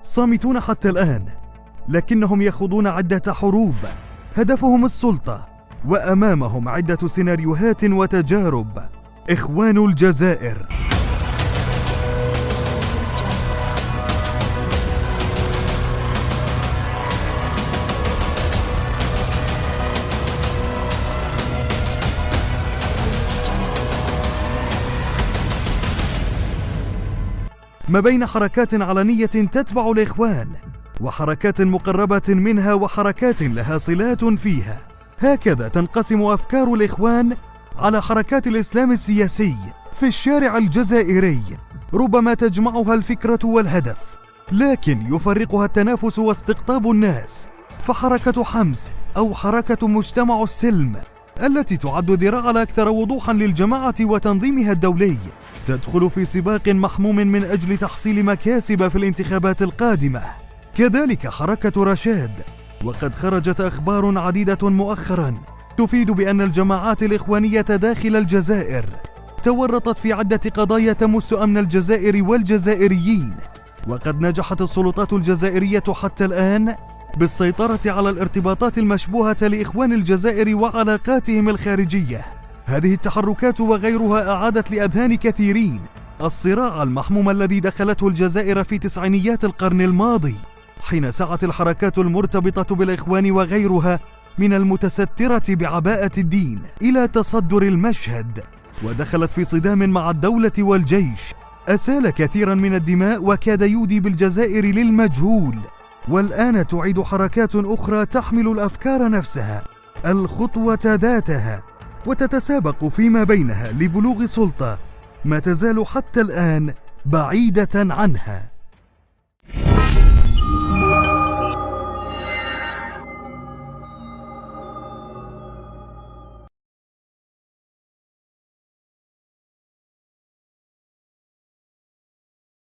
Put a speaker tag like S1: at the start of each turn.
S1: صامتون حتى الآن، لكنهم يخوضون عدة حروب هدفهم السلطة، وأمامهم عدة سيناريوهات وتجارب. إخوان الجزائر. ما بين حركات علنية تتبع الإخوان، وحركات مقربة منها، وحركات لها صلات فيها. هكذا تنقسم أفكار الإخوان على حركات الإسلام السياسي في الشارع الجزائري، ربما تجمعها الفكرة والهدف، لكن يفرقها التنافس واستقطاب الناس. فحركة حمس أو حركة مجتمع السلم التي تعد ذراعا أكثر وضوحا للجماعة وتنظيمها الدولي تدخل في سباق محموم من أجل تحصيل مكاسب في الانتخابات القادمة. كذلك حركة رشاد، وقد خرجت أخبار عديدة مؤخرا تفيد بأن الجماعات الإخوانية داخل الجزائر تورطت في عدة قضايا تمس أمن الجزائر والجزائريين، وقد نجحت السلطات الجزائرية حتى الآن بالسيطرة على الارتباطات المشبوهة لإخوان الجزائر وعلاقاتهم الخارجية. هذه التحركات وغيرها أعادت لأذهان كثيرين الصراع المحموم الذي دخلته الجزائر في تسعينيات القرن الماضي، حين سعت الحركات المرتبطة بالإخوان وغيرها من المتسترة بعباءة الدين إلى تصدر المشهد، ودخلت في صدام مع الدولة والجيش أسال كثيرا من الدماء وكاد يودي بالجزائر للمجهول. والآن تعيد حركات أخرى تحمل الأفكار نفسها، الخطوة ذاتها، وتتسابق فيما بينها لبلوغ سلطة ما تزال حتى الآن بعيدة عنها.